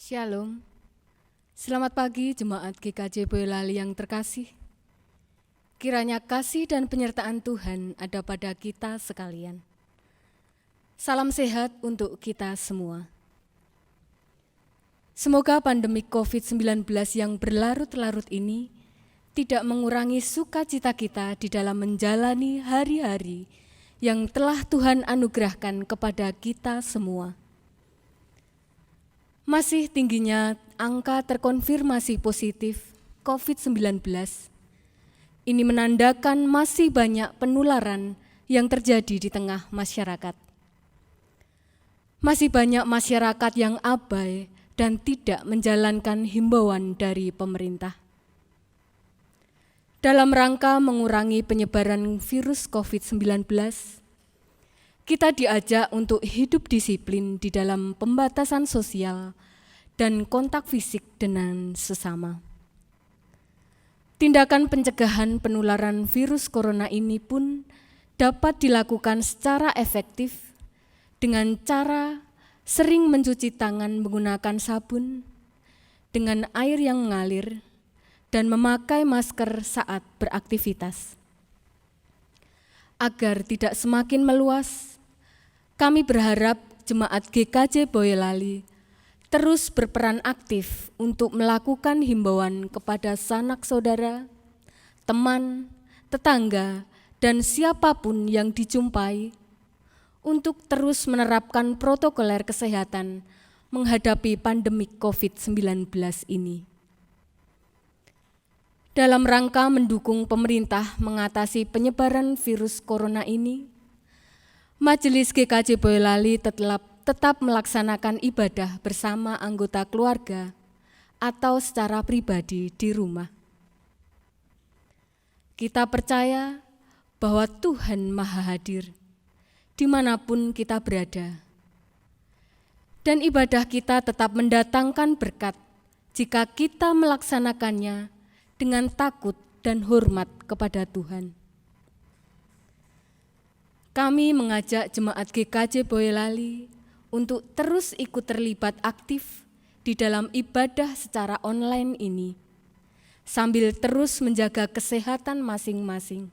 Shalom, selamat pagi jemaat GKJ Boyolali yang terkasih. Kiranya kasih dan penyertaan Tuhan ada pada kita sekalian. Salam sehat untuk kita semua. Semoga pandemi COVID-19 yang berlarut-larut ini tidak mengurangi sukacita kita di dalam menjalani hari-hari yang telah Tuhan anugerahkan kepada kita semua. Masih tingginya angka terkonfirmasi positif COVID-19. Ini menandakan masih banyak penularan yang terjadi di tengah masyarakat. Masih banyak masyarakat yang abai dan tidak menjalankan himbauan dari pemerintah. Dalam rangka mengurangi penyebaran virus COVID-19, kita diajak untuk hidup disiplin di dalam pembatasan sosial dan kontak fisik dengan sesama. Tindakan pencegahan penularan virus corona ini pun dapat dilakukan secara efektif dengan cara sering mencuci tangan menggunakan sabun dengan air yang mengalir dan memakai masker saat beraktivitas. Agar tidak semakin meluas, kami berharap jemaat GKJ Boyolali terus berperan aktif untuk melakukan himbauan kepada sanak saudara, teman, tetangga, dan siapapun yang dijumpai untuk terus menerapkan protokoler kesehatan menghadapi pandemi COVID-19 ini. Dalam rangka mendukung pemerintah mengatasi penyebaran virus corona ini, Majelis GKJ Boyolali tetap melaksanakan ibadah bersama anggota keluarga atau secara pribadi di rumah. Kita percaya bahwa Tuhan Maha Hadir dimanapun kita berada. Dan ibadah kita tetap mendatangkan berkat jika kita melaksanakannya dengan takut dan hormat kepada Tuhan. Kami mengajak jemaat GKJ Boyolali untuk terus ikut terlibat aktif di dalam ibadah secara online ini, sambil terus menjaga kesehatan masing-masing.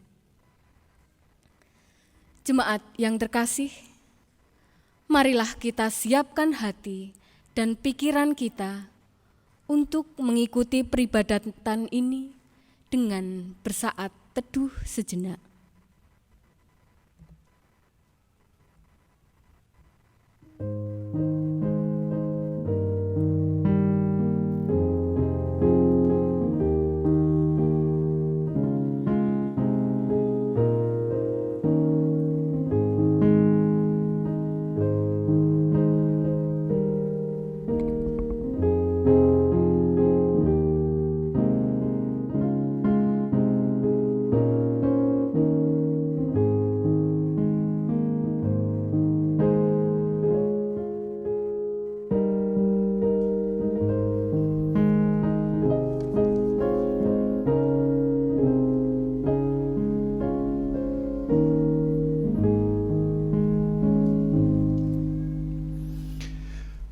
Jemaat yang terkasih, marilah kita siapkan hati dan pikiran kita untuk mengikuti peribadatan ini dengan bersaat teduh sejenak.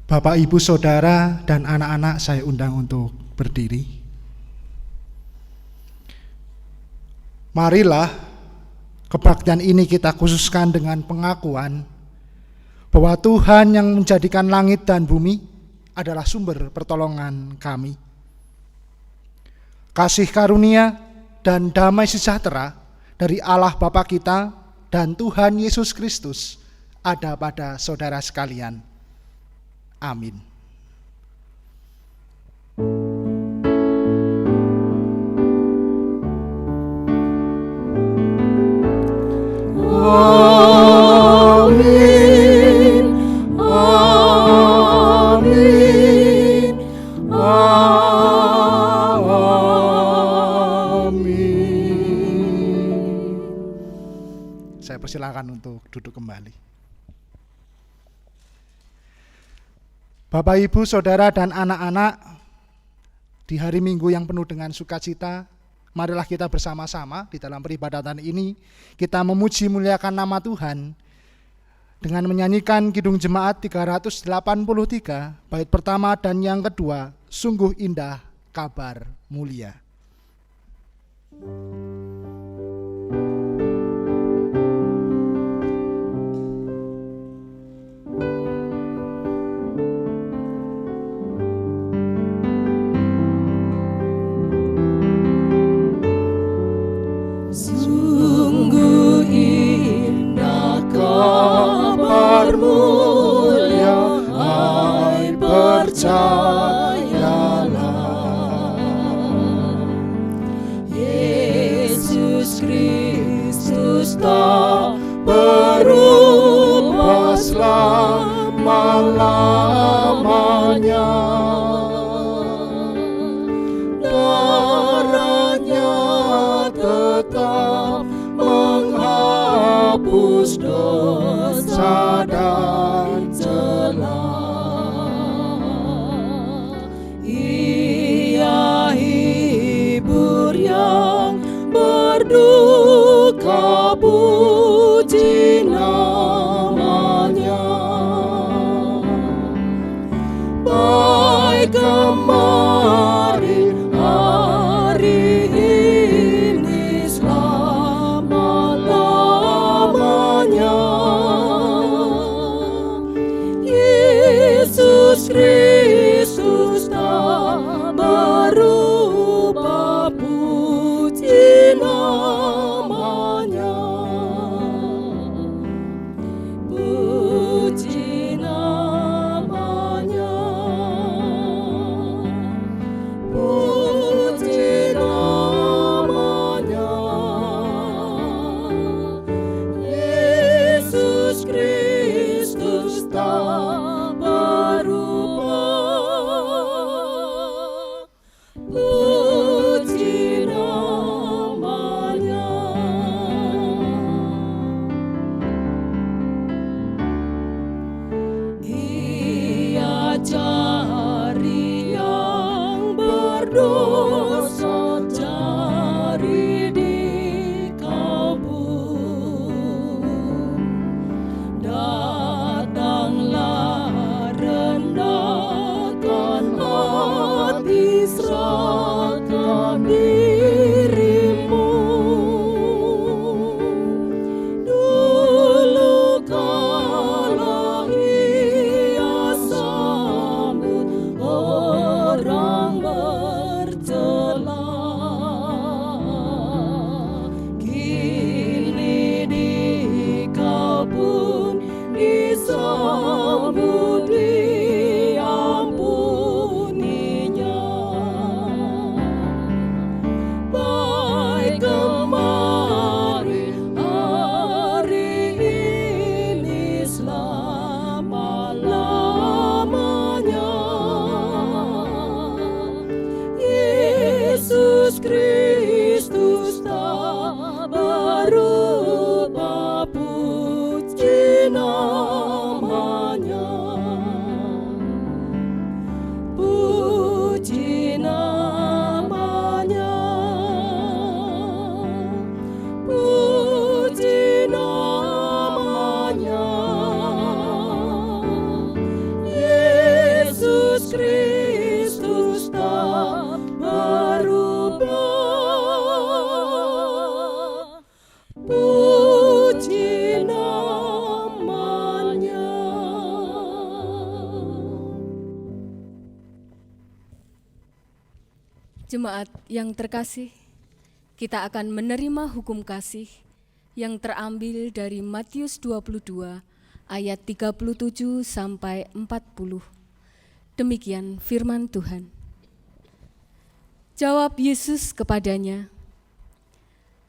Bapak, Ibu, Saudara, dan anak-anak saya undang untuk berdiri. Marilah kebaktian ini kita khususkan dengan pengakuan bahwa Tuhan yang menjadikan langit dan bumi adalah sumber pertolongan kami. Kasih karunia dan damai sejahtera dari Allah Bapa kita dan Tuhan Yesus Kristus ada pada saudara sekalian. Amin. Amin. Amin. Amin. Saya persilakan untuk duduk kembali. Bapak, Ibu, Saudara, dan anak-anak, di hari Minggu yang penuh dengan sukacita, marilah kita bersama-sama di dalam peribadatan ini, kita memuji muliakan nama Tuhan dengan menyanyikan Kidung Jemaat 383, bait pertama dan yang kedua, Sungguh Indah Kabar Mulia. Sungguh indah kabar mulia, hai percayalah. Yesus Kristus tak berubah selama-lamanya. Darahnya tetap menghapus dosa dan celah. Ia hibur yang berduka, puji namanya. Baik kemarin, hari ini, selama-lamanya. Yesus Kristus tak berubah, puji namanya. Puji namanya. Puji namanya. Yesus Kristus tak berubah, puji namanya. Ia cari yang berdosa, cari di kabur. Datanglah, rendahkan hati, serahkan dirimu. Dulu kala ia sambut orang bercela, kini dikau pun disambut, diampuninya. Baik kemarin, hari ini, selama-lamanya. Yesus Kristus tak berubah, puji namanya. Puji namanya. Puji namanya. Yesus Kristus tak berubah, puji namanya. Jemaat yang terkasih, kita akan menerima hukum kasih yang terambil dari Matius 22 ayat 37 sampai 40. Demikian firman Tuhan. Jawab Yesus kepadanya,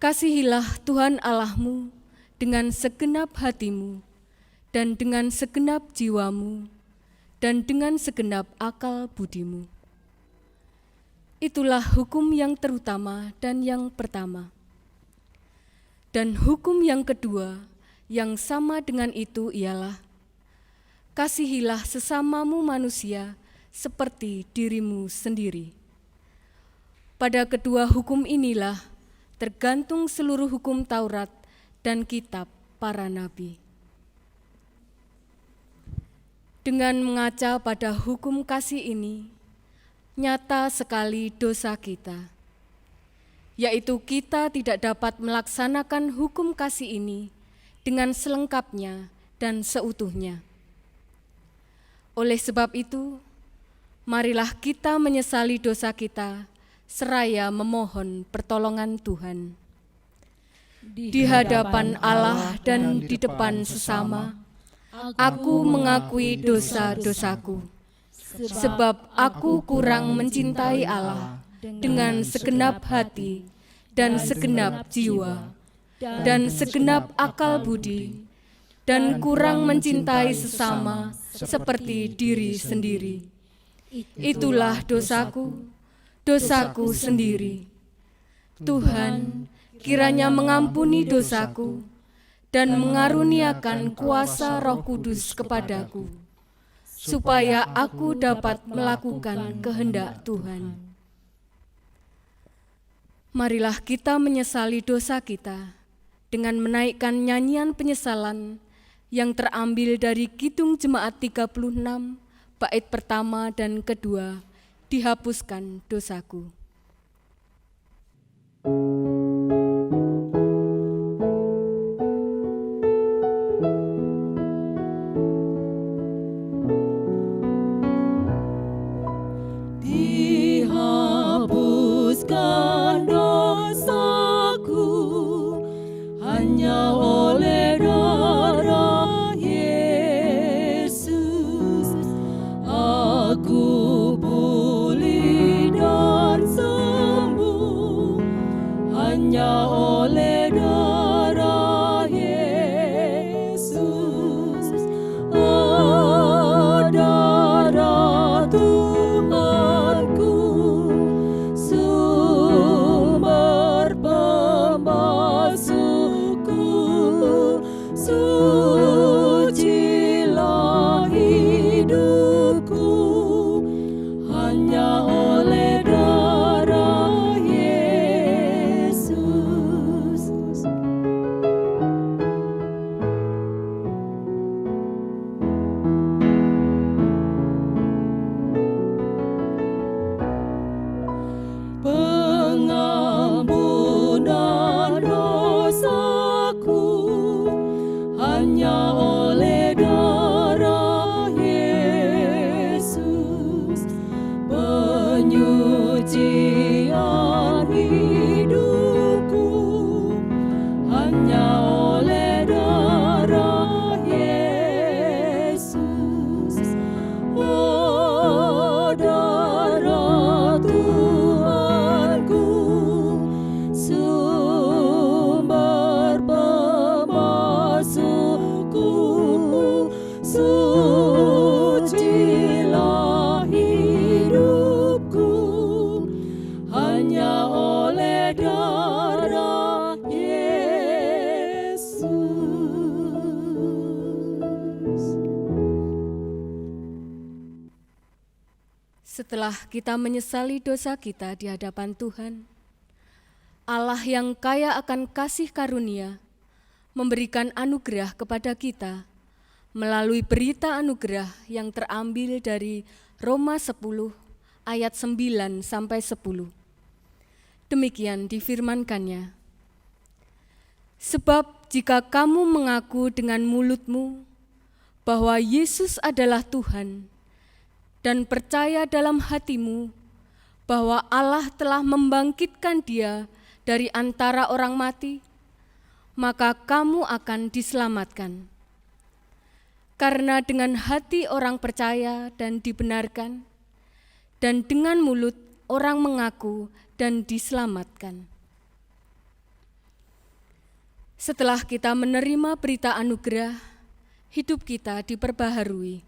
"Kasihilah Tuhan Allahmu dengan segenap hatimu, dan dengan segenap jiwamu, dan dengan segenap akal budimu." Itulah hukum yang terutama dan yang pertama. Dan hukum yang kedua yang sama dengan itu ialah, kasihilah sesamamu manusia seperti dirimu sendiri. Pada kedua hukum inilah tergantung seluruh hukum Taurat dan kitab para nabi. Dengan mengaca pada hukum kasih ini, nyata sekali dosa kita, yaitu kita tidak dapat melaksanakan hukum kasih ini dengan selengkapnya dan seutuhnya. Oleh sebab itu, marilah kita menyesali dosa kita seraya memohon pertolongan Tuhan. Di hadapan Allah dan di depan sesama, aku mengakui dosa-dosaku, sebab aku kurang mencintai Allah dengan segenap hati dan segenap jiwa dan segenap akal budi, dan kurang mencintai sesama seperti diri sendiri. Itulah dosaku, dosaku sendiri. Tuhan, kiranya mengampuni dosaku dan mengaruniakan kuasa Roh Kudus kepadaku, supaya aku dapat melakukan kehendak Tuhan. Marilah kita menyesali dosa kita dengan menaikkan nyanyian penyesalan yang terambil dari Kidung Jemaat 36, bait pertama dan kedua, dihapuskan dosaku. Dihapuskan dosaku hanya oleh darah Yesus. Aku pulih dan sembuh hanya oleh darah Yesus. Oh, darah Tuhanku, sumber pembasuhku, sucilah hidupku hanya oleh darah Yesus. Pengampunan dosaku hanya oleh darah Yesus. Penyucian hidupku hanya oleh darah Yesus. Oh, darah Tuhanku, sumber pembasuhku, sucilah hidupku hanya oleh darah Yesus. Setelah kita menyesali dosa kita di hadapan Tuhan, Allah yang kaya akan kasih karunia memberikan anugerah kepada kita melalui berita anugerah yang terambil dari Roma 10 ayat 9 sampai 10. Demikian difirmankannya. Sebab jika kamu mengaku dengan mulutmu bahwa Yesus adalah Tuhan dan percaya dalam hatimu bahwa Allah telah membangkitkan Dia dari antara orang mati, maka kamu akan diselamatkan. Karena dengan hati orang percaya dan dibenarkan, dan dengan mulut orang mengaku dan diselamatkan. Setelah kita menerima berita anugerah, hidup kita diperbaharui.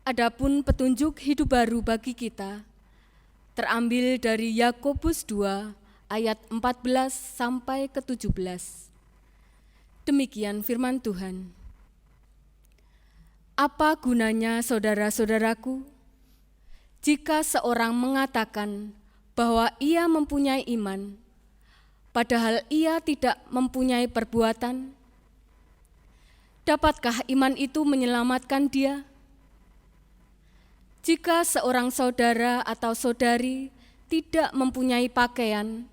Adapun petunjuk hidup baru bagi kita terambil dari Yakobus 2 ayat 14 sampai ke 17. Demikian firman Tuhan. Apa gunanya saudara-saudaraku, jika seorang mengatakan bahwa ia mempunyai iman, padahal ia tidak mempunyai perbuatan? Dapatkah iman itu menyelamatkan dia? Jika seorang saudara atau saudari tidak mempunyai pakaian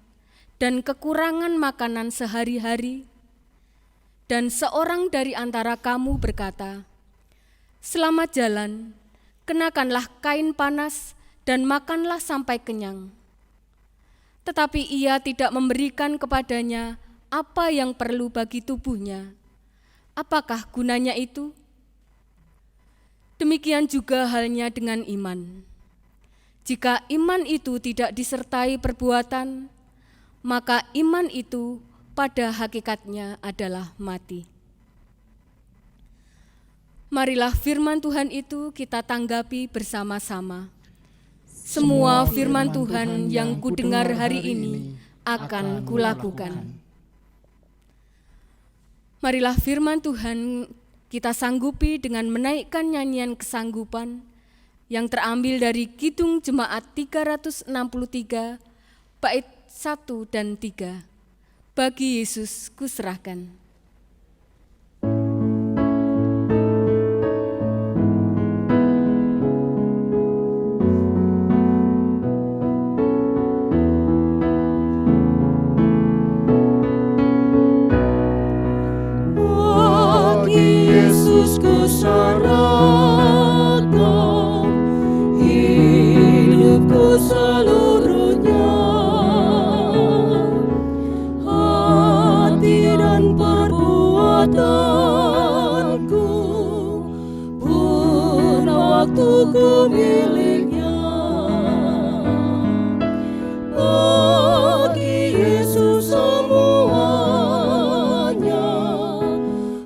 dan kekurangan makanan sehari-hari, dan seorang dari antara kamu berkata, "Selamat jalan, kenakanlah kain panas dan makanlah sampai kenyang," tetapi ia tidak memberikan kepadanya apa yang perlu bagi tubuhnya, apakah gunanya itu? Demikian juga halnya dengan iman. Jika iman itu tidak disertai perbuatan, maka iman itu pada hakikatnya adalah mati. Marilah firman Tuhan itu kita tanggapi bersama-sama. Semua firman Tuhan yang kudengar hari ini akan kulakukan. Marilah firman Tuhan kita sanggupi dengan menaikkan nyanyian kesanggupan yang terambil dari Kidung Jemaat 363, bait 1 dan 3. Bagi Yesus kuserahkan. Bagi Yesus kuserahkan hidupku seluruhnya, hati dan perbuatanku, pun waktuku miliknya. Bagi Yesus semuanya,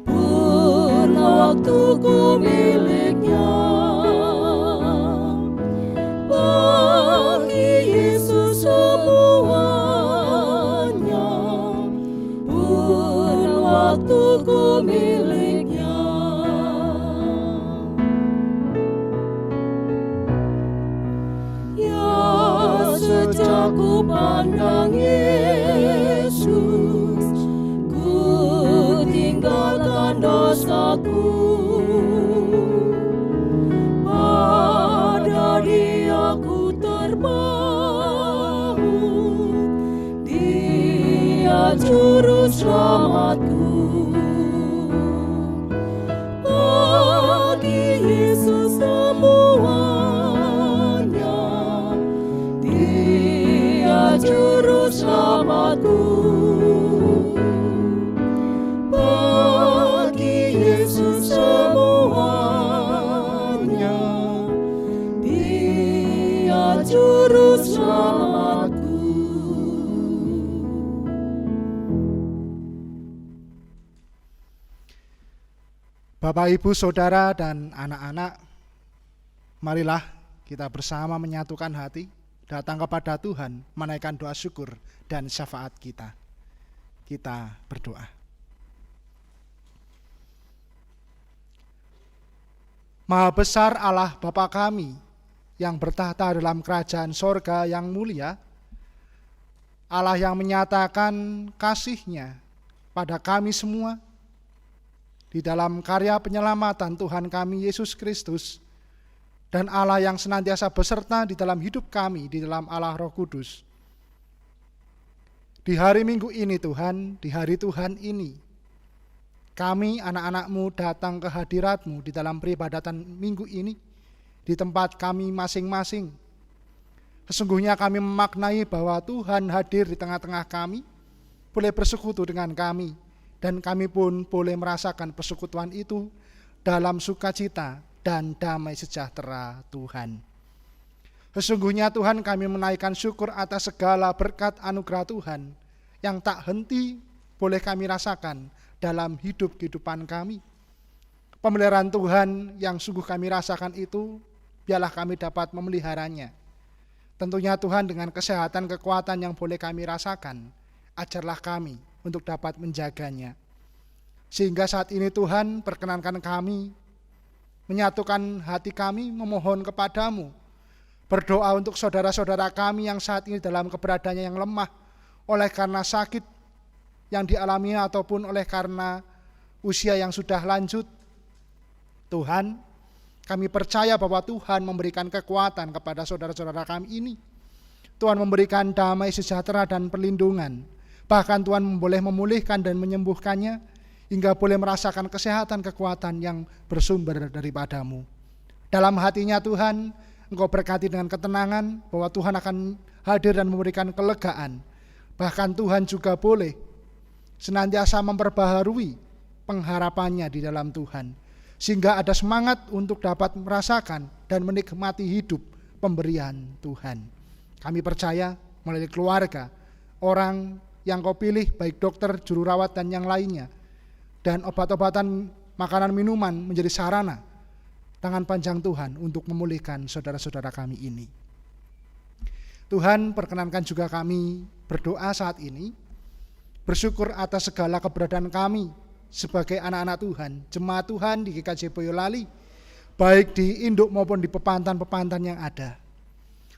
pun waktuku miliknya. Bagi Yesus semuanya, pun waktuku miliknya. Ya, sejak ku pandang Yesus, ku tinggalkan dosaku. Pada Dia ku terpaut, Dia juru selamatku. Bagi Yesus semuanya, Dia juru selamatku. Bagi Yesus semuanya, Dia juru selamatku. Bapak, Ibu, Saudara, dan anak-anak, marilah kita bersama menyatukan hati, datang kepada Tuhan, menaikkan doa syukur dan syafaat kita. Kita berdoa. Maha besar Allah Bapa kami, yang bertahta dalam kerajaan sorga yang mulia, Allah yang menyatakan kasih-Nya pada kami semua, di dalam karya penyelamatan Tuhan kami Yesus Kristus, dan Allah yang senantiasa beserta di dalam hidup kami, di dalam Allah Roh Kudus. Di hari Minggu ini Tuhan, di hari Tuhan ini, kami anak-anak-Mu datang ke hadirat-Mu di dalam peribadatan minggu ini, di tempat kami masing-masing. Sesungguhnya kami memaknai bahwa Tuhan hadir di tengah-tengah kami, boleh bersekutu dengan kami, dan kami pun boleh merasakan persekutuan itu dalam sukacita dan damai sejahtera Tuhan. Sesungguhnya Tuhan, kami menaikkan syukur atas segala berkat anugerah Tuhan yang tak henti boleh kami rasakan dalam kehidupan kami. Pemeliharaan Tuhan yang sungguh kami rasakan itu, biarlah kami dapat memeliharanya. Tentunya Tuhan, dengan kesehatan, kekuatan yang boleh kami rasakan, ajarlah kami untuk dapat menjaganya. Sehingga saat ini Tuhan, perkenankan kami menyatukan hati kami, memohon kepadamu, berdoa untuk saudara-saudara kami yang saat ini dalam keberadaannya yang lemah, oleh karena sakit yang dialami ataupun oleh karena usia yang sudah lanjut. Tuhan, kami percaya bahwa Tuhan memberikan kekuatan kepada saudara-saudara kami ini. Tuhan memberikan damai sejahtera dan perlindungan. Bahkan Tuhan boleh memulihkan dan menyembuhkannya, hingga boleh merasakan kesehatan kekuatan yang bersumber daripadamu. Dalam hatinya Tuhan, Engkau berkati dengan ketenangan bahwa Tuhan akan hadir dan memberikan kelegaan. Bahkan Tuhan juga boleh senantiasa memperbaharui pengharapannya di dalam Tuhan, sehingga ada semangat untuk dapat merasakan dan menikmati hidup pemberian Tuhan. Kami percaya melalui keluarga, orang yang Kau pilih, baik dokter, juru rawat dan yang lainnya, dan obat-obatan, makanan, minuman menjadi sarana tangan panjang Tuhan untuk memulihkan saudara-saudara kami ini. Tuhan, perkenankan juga kami berdoa saat ini, bersyukur atas segala keberadaan kami sebagai anak-anak Tuhan, jemaat Tuhan di GKJ Boyolali, baik di induk maupun di pepantan-pepantan yang ada.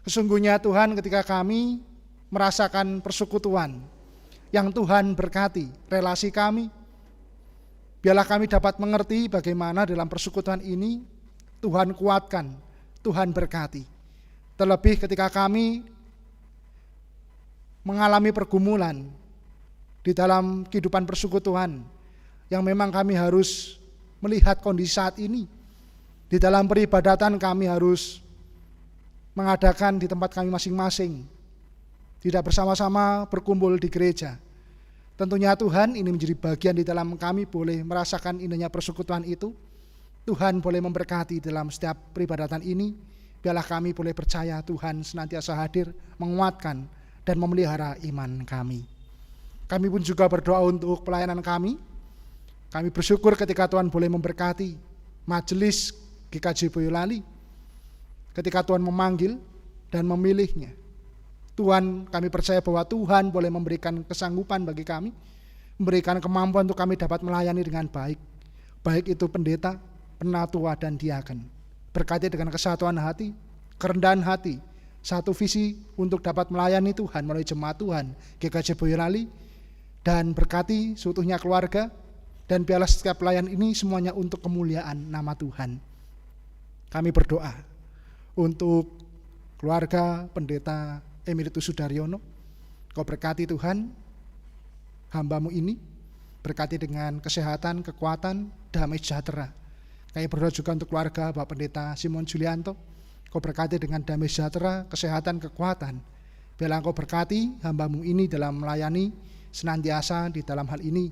Sesungguhnya Tuhan, ketika kami merasakan persekutuan yang Tuhan berkati relasi kami, biarlah kami dapat mengerti bagaimana dalam persekutuan ini Tuhan kuatkan, Tuhan berkati. Terlebih ketika kami mengalami pergumulan di dalam kehidupan persekutuan, yang memang kami harus melihat kondisi saat ini. Di dalam peribadatan kami harus mengadakan di tempat kami masing-masing, tidak bersama-sama berkumpul di gereja. Tentunya Tuhan, ini menjadi bagian di dalam kami boleh merasakan indahnya persekutuan itu. Tuhan boleh memberkati dalam setiap peribadatan ini. Biarlah kami boleh percaya Tuhan senantiasa hadir, menguatkan dan memelihara iman kami. Kami pun juga berdoa untuk pelayanan kami. Kami bersyukur ketika Tuhan boleh memberkati majelis GKJ Boyolali, ketika Tuhan memanggil dan memilihnya. Tuhan, kami percaya bahwa Tuhan boleh memberikan kesanggupan bagi kami, memberikan kemampuan untuk kami dapat melayani dengan baik, baik itu pendeta, penatua dan diaken. Berkati dengan kesatuan hati, kerendahan hati, satu visi untuk dapat melayani Tuhan melalui jemaat Tuhan GKJ Boyolali, dan berkati seutuhnya keluarga. Dan biarlah setiap pelayan ini semuanya untuk kemuliaan nama Tuhan. Kami berdoa untuk keluarga pendeta Emeritus Sudaryono. Kau berkati Tuhan hamba-Mu ini, berkati dengan kesehatan, kekuatan, damai sejahtera. Kami berdoa juga untuk keluarga Bapak Pendeta Simon Julianto. Kau berkati dengan damai sejahtera, kesehatan, kekuatan. Biarlah Kau berkati hamba-Mu ini dalam melayani senantiasa di dalam hal ini.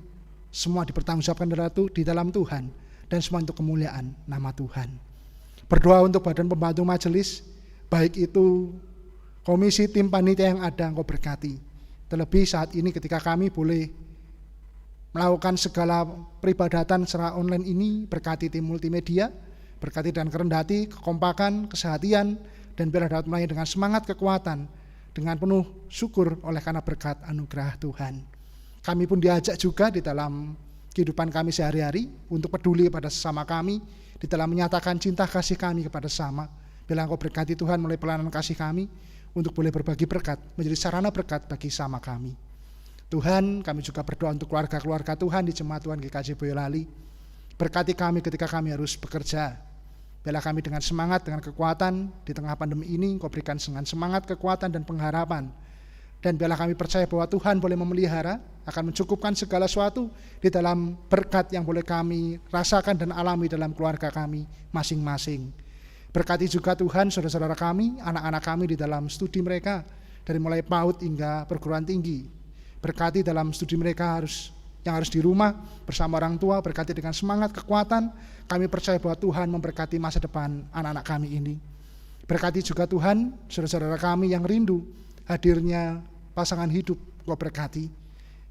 Semua dipertanggungjawabkan di dalam Tuhan, dan semua untuk kemuliaan nama Tuhan. Berdoa untuk badan pembantu majelis, baik itu komisi, tim panitia yang ada, Engkau berkati. Terlebih saat ini ketika kami boleh melakukan segala peribadatan secara online ini, berkati tim multimedia, berkati dan kerendahan hati, kekompakan, kesehatian, dan biarlah dapat melayani dengan semangat, kekuatan, dengan penuh syukur oleh karena berkat anugerah Tuhan. Kami pun diajak juga di dalam kehidupan kami sehari-hari untuk peduli pada sesama kami, di dalam menyatakan cinta kasih kami kepada sesama. Bila Engkau berkati Tuhan melalui pelayanan kasih kami, untuk boleh berbagi berkat, menjadi sarana berkat bagi sesama kami. Tuhan, kami juga berdoa untuk keluarga-keluarga Tuhan di jemaat Tuhan GKJ Boyolali. Berkati kami ketika kami harus bekerja. Bila kami dengan semangat, dengan kekuatan, di tengah pandemi ini, Engkau berikan dengan semangat, kekuatan, dan pengharapan. Dan biarlah kami percaya bahwa Tuhan boleh memelihara, akan mencukupkan segala sesuatu di dalam berkat yang boleh kami rasakan dan alami dalam keluarga kami masing-masing. Berkati juga Tuhan saudara-saudara kami, anak-anak kami di dalam studi mereka, dari mulai PAUD hingga perguruan tinggi. Berkati dalam studi mereka yang harus di rumah bersama orang tua, berkati dengan semangat, kekuatan. Kami percaya bahwa Tuhan memberkati masa depan anak-anak kami ini. Berkati juga Tuhan saudara-saudara kami yang rindu hadirnya pasangan hidup, Kau berkati.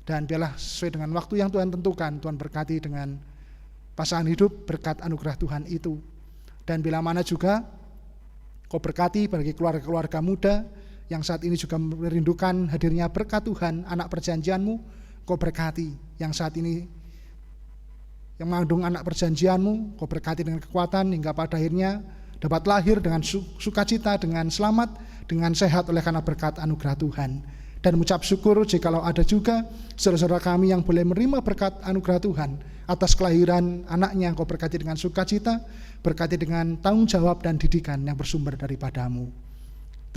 Dan biarlah sesuai dengan waktu yang Tuhan tentukan, Tuhan berkati dengan pasangan hidup berkat anugerah Tuhan itu. Dan bila mana juga Kau berkati bagi keluarga-keluarga muda yang saat ini juga merindukan hadirnya berkat Tuhan, anak perjanjian-Mu, Kau berkati. Yang saat ini yang mengandung anak perjanjian-Mu, Kau berkati dengan kekuatan hingga pada akhirnya dapat lahir dengan sukacita, dengan selamat, dengan sehat oleh karena berkat anugerah Tuhan. Dan mengucap syukur jikalau ada juga saudara-saudara kami yang boleh menerima berkat anugerah Tuhan atas kelahiran anaknya, Engkau berkati dengan sukacita, berkati dengan tanggung jawab dan didikan yang bersumber daripadamu.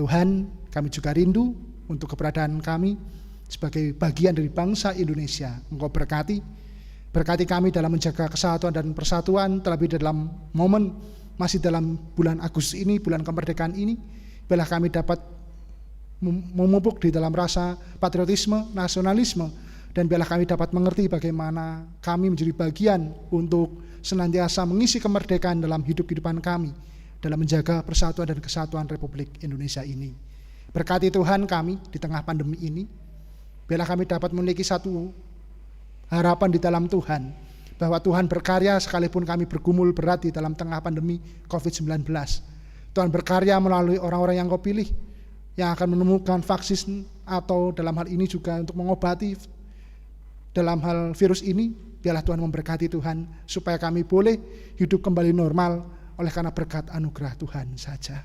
Tuhan, kami juga rindu untuk keberadaan kami sebagai bagian dari bangsa Indonesia. Engkau berkati kami dalam menjaga kesatuan dan persatuan, terlebih dalam momen masih dalam bulan Agustus ini, bulan kemerdekaan ini. Biarlah kami dapat memupuk di dalam rasa patriotisme, nasionalisme, dan biarlah kami dapat mengerti bagaimana kami menjadi bagian untuk senantiasa mengisi kemerdekaan dalam hidup-kehidupan kami, dalam menjaga persatuan dan kesatuan Republik Indonesia ini. Berkati Tuhan kami di tengah pandemi ini, biarlah kami dapat memiliki satu harapan di dalam Tuhan, bahwa Tuhan berkarya sekalipun kami bergumul berat di dalam tengah pandemi COVID-19. Tuhan berkarya melalui orang-orang yang Kau pilih, yang akan menemukan vaksin atau dalam hal ini juga untuk mengobati dalam hal virus ini. Biarlah Tuhan memberkati Tuhan, supaya kami boleh hidup kembali normal oleh karena berkat anugerah Tuhan saja.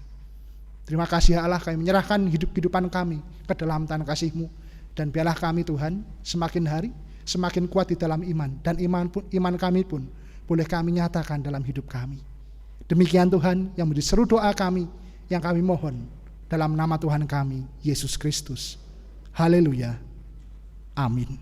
Terima kasih ya Allah, kami menyerahkan hidup-kehidupan kami ke dalam tangan kasih-Mu, dan biarlah kami Tuhan semakin hari semakin kuat di dalam iman, dan iman kami pun boleh kami nyatakan dalam hidup kami. Demikian Tuhan yang menjadi seru doa kami yang kami mohon dalam nama Tuhan kami Yesus Kristus. Haleluya. Amin.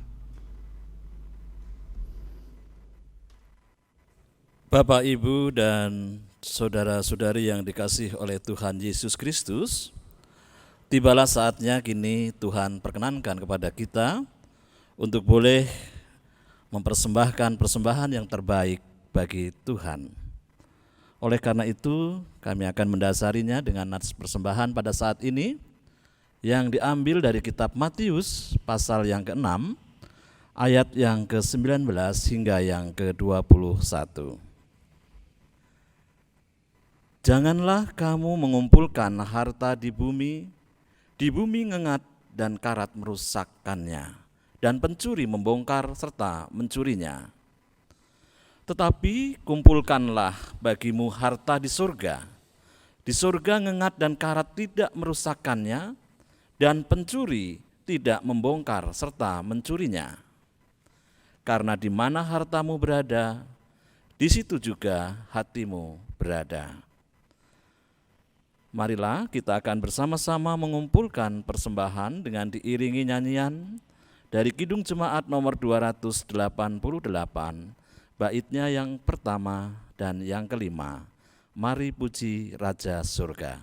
Bapak, Ibu, dan saudara-saudari yang dikasih oleh Tuhan Yesus Kristus, tibalah saatnya kini Tuhan perkenankan kepada kita untuk boleh mempersembahkan persembahan yang terbaik bagi Tuhan. Oleh karena itu, kami akan mendasarinya dengan nats persembahan pada saat ini yang diambil dari kitab Matius pasal yang ke-6, ayat yang ke-19 hingga yang ke-21. Janganlah kamu mengumpulkan harta di bumi ngengat dan karat merusakkannya, dan pencuri membongkar serta mencurinya. Tetapi kumpulkanlah bagimu harta di surga. Di surga ngengat dan karat tidak merusakkannya, dan pencuri tidak membongkar serta mencurinya. Karena di mana hartamu berada, di situ juga hatimu berada. Marilah kita akan bersama-sama mengumpulkan persembahan dengan diiringi nyanyian dari Kidung Jemaat nomor 288, baitnya yang pertama dan yang kelima. Mari puji Raja Surga.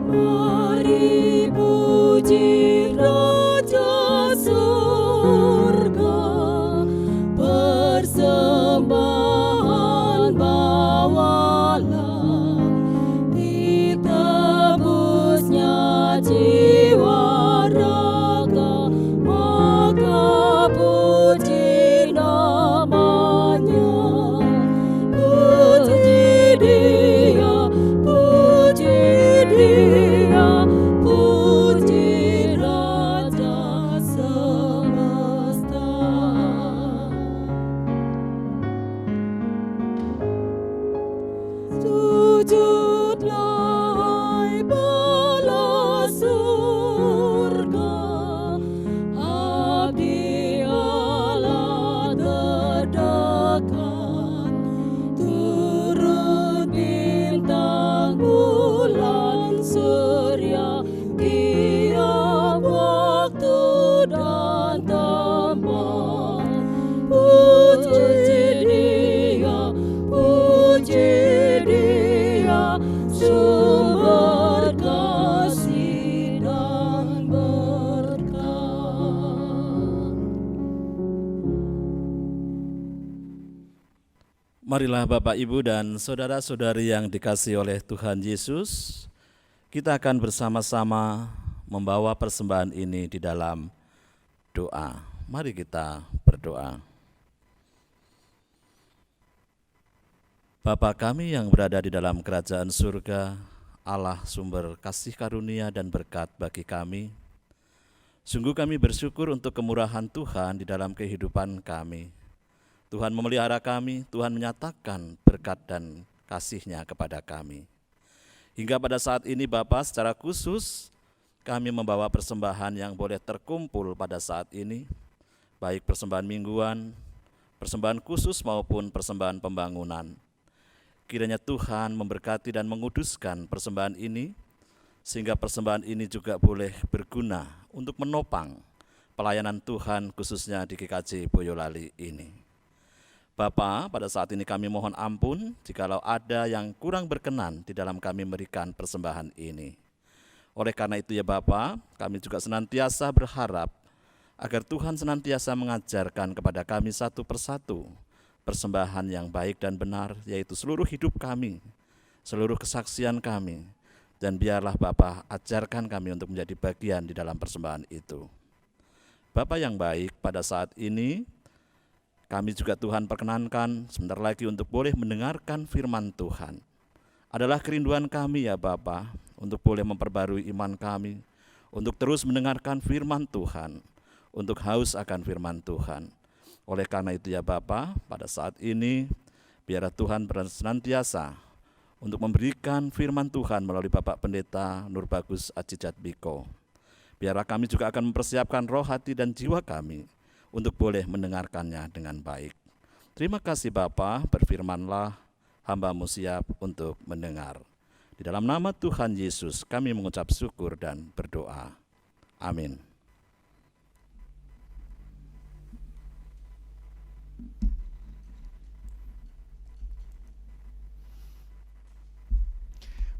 Mari puji Raja Surga, persembahan bawalah, ditebusnya jiwa raga, maka puji namanya. Puji Dia, puji Dia, puji Raja semesta. Sujudlah hai bala surga, abdi Allah terdekat. Turut bintang bulan surya, tiap waktu dan tempat. Puji Dia, puji Dia, sumber kasih dan berkat. Marilah Bapak, Ibu, dan saudara-saudari yang dikasihi oleh Tuhan Yesus, kita akan bersama-sama membawa persembahan ini di dalam doa. Mari kita berdoa. Bapa kami yang berada di dalam kerajaan surga, Allah sumber kasih karunia dan berkat bagi kami, Sungguh kami bersyukur untuk kemurahan Tuhan di dalam kehidupan kami. Tuhan memelihara kami, Tuhan menyatakan berkat dan kasih-Nya kepada kami. Hingga pada saat ini Bapa, secara khusus kami membawa persembahan yang boleh terkumpul pada saat ini, baik persembahan mingguan, persembahan khusus maupun persembahan pembangunan. Kiranya Tuhan memberkati dan menguduskan persembahan ini, sehingga persembahan ini juga boleh berguna untuk menopang pelayanan Tuhan khususnya di GKJ Boyolali ini. Bapa, pada saat ini kami mohon ampun jikalau ada yang kurang berkenan di dalam kami memberikan persembahan ini. Oleh karena itu ya Bapa, kami juga senantiasa berharap agar Tuhan senantiasa mengajarkan kepada kami satu persatu persembahan yang baik dan benar, yaitu seluruh hidup kami, seluruh kesaksian kami, dan biarlah Bapa ajarkan kami untuk menjadi bagian di dalam persembahan itu. Bapa yang baik, pada saat ini kami juga Tuhan perkenankan sebentar lagi untuk boleh mendengarkan firman Tuhan. Adalah kerinduan kami ya Bapa, untuk boleh memperbarui iman kami, untuk terus mendengarkan firman Tuhan, untuk haus akan firman Tuhan. Oleh karena itu ya Bapa, pada saat ini biarlah Tuhan senantiasa untuk memberikan firman Tuhan melalui Bapak Pendeta Nurbagus Adjijatmiko. Biarlah kami juga akan mempersiapkan roh, hati, dan jiwa kami untuk boleh mendengarkannya dengan baik. Terima kasih Bapa, berfirmanlah, hamba-Mu siap untuk mendengar. Di dalam nama Tuhan Yesus kami mengucap syukur dan berdoa. Amin.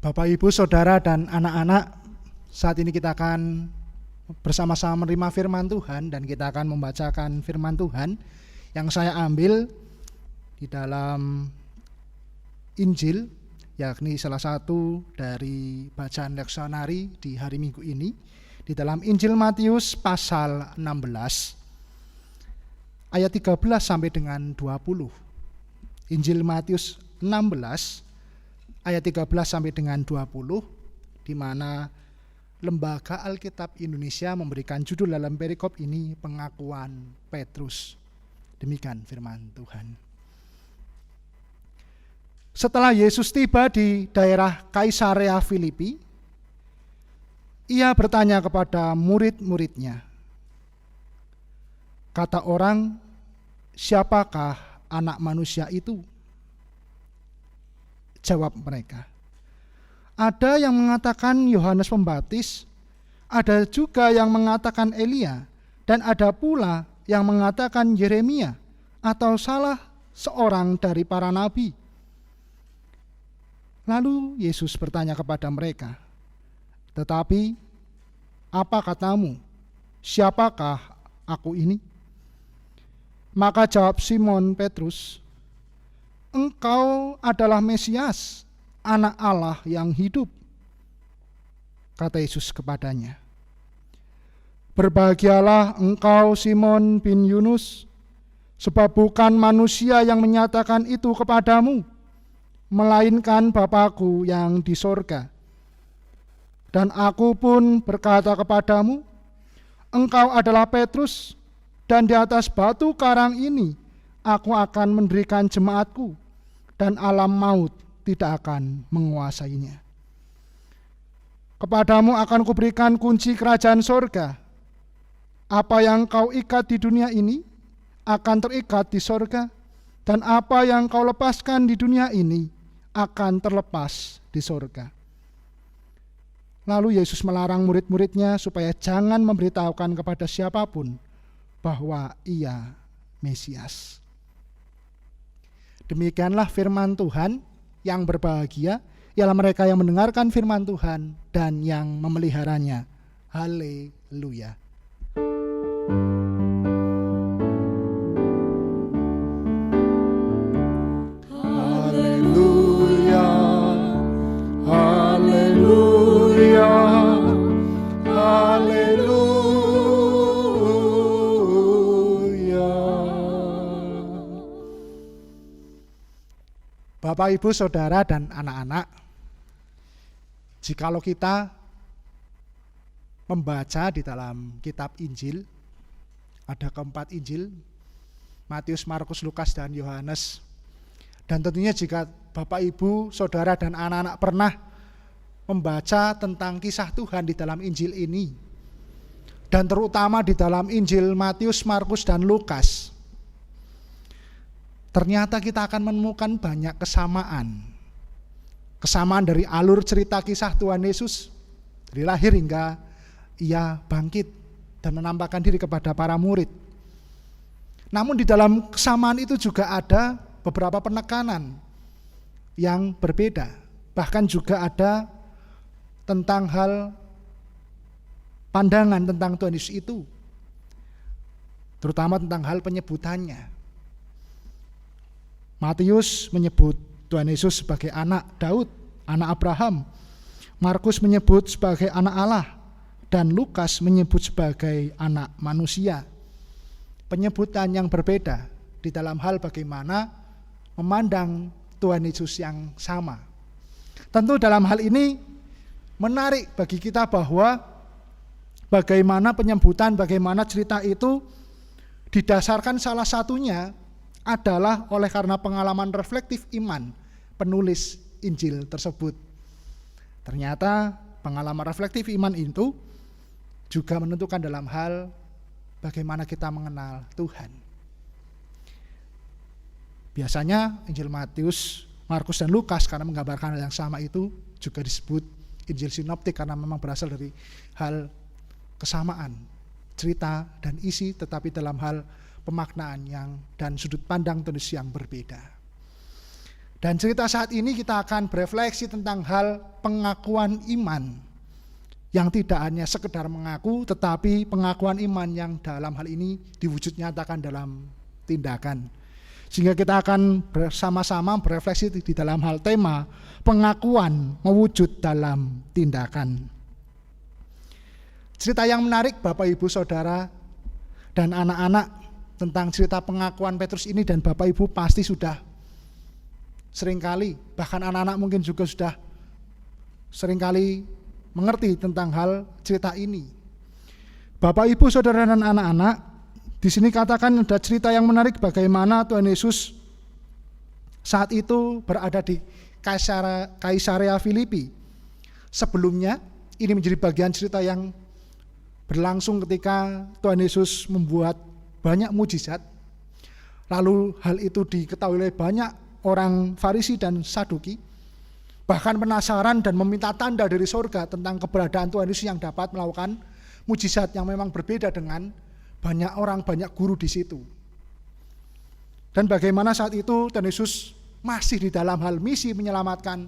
Bapak, Ibu, Saudara, dan anak-anak, saat ini kita akan bersama-sama menerima firman Tuhan dan kita akan membacakan firman Tuhan yang saya ambil di dalam Injil, yakni salah satu dari bacaan leksionari di hari Minggu ini, di dalam Injil Matius pasal 16, ayat 13 sampai dengan 20. Injil Matius 16, ayat 13 sampai dengan 20, di mana Lembaga Alkitab Indonesia memberikan judul dalam perikop ini Pengakuan Petrus. Demikian firman Tuhan. Setelah Yesus tiba di daerah Kaisarea Filipi, ia bertanya kepada murid-muridnya, kata orang, siapakah anak manusia itu? Jawab mereka, ada yang mengatakan Yohanes Pembaptis, ada juga yang mengatakan Elia, dan ada pula yang mengatakan Yeremia atau salah seorang dari para nabi. Lalu Yesus bertanya kepada mereka, tetapi apa katamu, siapakah aku ini? Maka jawab Simon Petrus, engkau adalah Mesias, anak Allah yang hidup. Kata Yesus kepadanya, berbahagialah engkau Simon bin Yunus, sebab bukan manusia yang menyatakan itu kepadamu, melainkan Bapa-Ku yang di sorga. Dan aku pun berkata kepadamu, engkau adalah Petrus, dan di atas batu karang ini aku akan mendirikan jemaat-Ku, dan alam maut tidak akan menguasainya. Kepadamu akan kuberikan kunci kerajaan sorga. Apa yang kau ikat di dunia ini akan terikat di sorga, dan apa yang kau lepaskan di dunia ini akan terlepas di sorga. Lalu Yesus melarang murid-muridnya supaya jangan memberitahukan kepada siapapun bahwa ia Mesias. Demikianlah firman Tuhan. Yang berbahagia ialah mereka yang mendengarkan firman Tuhan dan yang memeliharanya. Haleluya. Haleluya. Haleluya. Haleluya. Bapak, Ibu, Saudara, dan anak-anak, jikalau kita membaca di dalam kitab Injil. Ada keempat Injil, Matius, Markus, Lukas, dan Yohanes. Dan tentunya jika Bapak, Ibu, Saudara, dan anak-anak pernah membaca tentang kisah Tuhan di dalam Injil ini, dan terutama di dalam Injil Matius, Markus, dan Lukas, ternyata kita akan menemukan banyak kesamaan. Kesamaan dari alur cerita kisah Tuhan Yesus, dari lahir hingga ia bangkit dan menampakkan diri kepada para murid. Namun di dalam kesamaan itu juga ada beberapa penekanan yang berbeda. Bahkan juga ada tentang hal pandangan tentang Tuhan Yesus itu, terutama tentang hal penyebutannya. Matius menyebut Tuhan Yesus sebagai anak Daud, anak Abraham. Markus menyebut sebagai anak Allah, dan Lukas menyebut sebagai anak manusia. Penyebutan yang berbeda di dalam hal bagaimana memandang Tuhan Yesus yang sama. Tentu dalam hal ini menarik bagi kita bahwa bagaimana penyebutan, bagaimana cerita itu didasarkan salah satunya adalah oleh karena pengalaman reflektif iman penulis Injil tersebut. Ternyata pengalaman reflektif iman itu juga menentukan dalam hal bagaimana kita mengenal Tuhan. Biasanya Injil Matius, Markus, dan Lukas karena menggambarkan hal yang sama itu juga disebut Injil sinoptik karena memang berasal dari hal kesamaan cerita dan isi, tetapi dalam hal pemaknaan dan sudut pandang tulis yang berbeda. Dan cerita saat ini kita akan berefleksi tentang hal pengakuan iman yang tidak hanya sekedar mengaku, tetapi pengakuan iman yang dalam hal ini diwujud nyatakan dalam tindakan. Sehingga kita akan bersama-sama berefleksi di dalam hal tema pengakuan mewujud dalam tindakan. Cerita yang menarik Bapak, Ibu, Saudara, dan anak-anak tentang cerita pengakuan Petrus ini, dan Bapak Ibu pasti sudah seringkali, bahkan anak-anak mungkin juga sudah seringkali mengerti tentang hal cerita ini. Bapak, Ibu, Saudara, dan anak-anak, di sini katakan ada cerita yang menarik bagaimana Tuhan Yesus saat itu berada di Kaisarea Filipi. Sebelumnya, ini menjadi bagian cerita yang berlangsung ketika Tuhan Yesus membuat banyak mujizat. Lalu hal itu diketahui oleh banyak orang Farisi dan Saduki, bahkan penasaran dan meminta tanda dari surga tentang keberadaan Tuhan Yesus yang dapat melakukan mujizat yang memang berbeda dengan banyak orang, banyak guru di situ. Dan bagaimana saat itu Tuhan Yesus masih di dalam hal misi menyelamatkan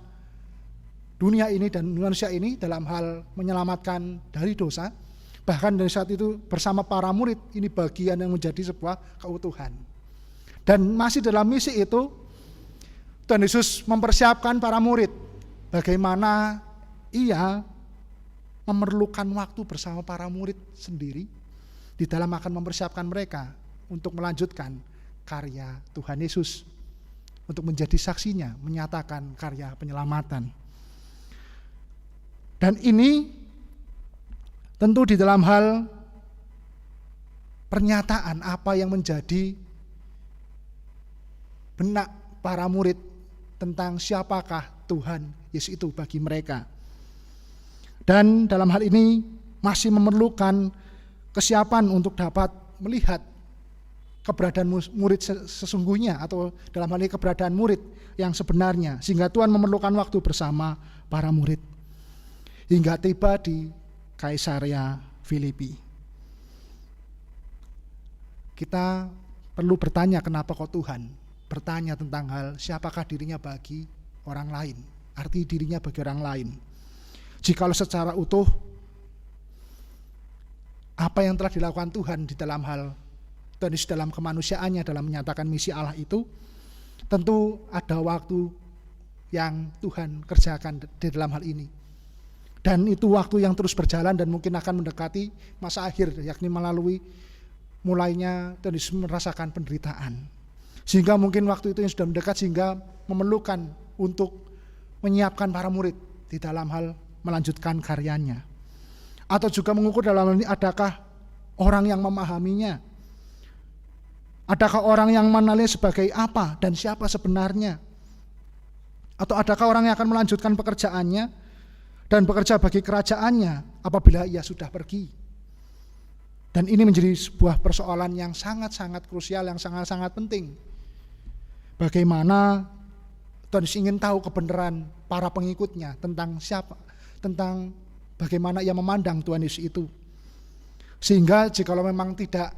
dunia ini dan manusia ini dalam hal menyelamatkan dari dosa. Bahkan dari saat itu bersama para murid, ini bagian yang menjadi sebuah keutuhan. Dan masih dalam misi itu Tuhan Yesus mempersiapkan para murid bagaimana ia memerlukan waktu bersama para murid sendiri di dalam akan mempersiapkan mereka untuk melanjutkan karya Tuhan Yesus, untuk menjadi saksinya, menyatakan karya penyelamatan. Dan ini tentu di dalam hal pernyataan apa yang menjadi benak para murid tentang siapakah Tuhan Yesus itu bagi mereka. Dan dalam hal ini masih memerlukan kesiapan untuk dapat melihat keberadaan murid sesungguhnya, atau dalam hal ini keberadaan murid yang sebenarnya, sehingga Tuhan memerlukan waktu bersama para murid hingga tiba di Kaisarea Filipi. Kita perlu bertanya, kenapa kok Tuhan bertanya tentang hal siapakah dirinya bagi orang lain, arti dirinya bagi orang lain. Jikalau secara utuh apa yang telah dilakukan Tuhan di dalam hal Tuhan Yesus dalam kemanusiaannya dalam menyatakan misi Allah itu, tentu ada waktu yang Tuhan kerjakan di dalam hal ini. Dan itu waktu yang terus berjalan dan mungkin akan mendekati masa akhir, yakni melalui mulainya Tuhan Yesus merasakan penderitaan. Sehingga mungkin waktu itu yang sudah mendekat, sehingga memerlukan untuk menyiapkan para murid di dalam hal melanjutkan karyanya. Atau juga mengukur dalam hal ini, adakah orang yang memahaminya? Adakah orang yang mengenalnya sebagai apa dan siapa sebenarnya? Atau adakah orang yang akan melanjutkan pekerjaannya dan bekerja bagi kerajaannya apabila ia sudah pergi? Dan ini menjadi sebuah persoalan yang sangat-sangat krusial, yang sangat-sangat penting. Bagaimana Tuhan Yesus ingin tahu kebenaran para pengikutnya tentang siapa, tentang bagaimana ia memandang Tuhan Yesus itu. Sehingga jikalau memang tidak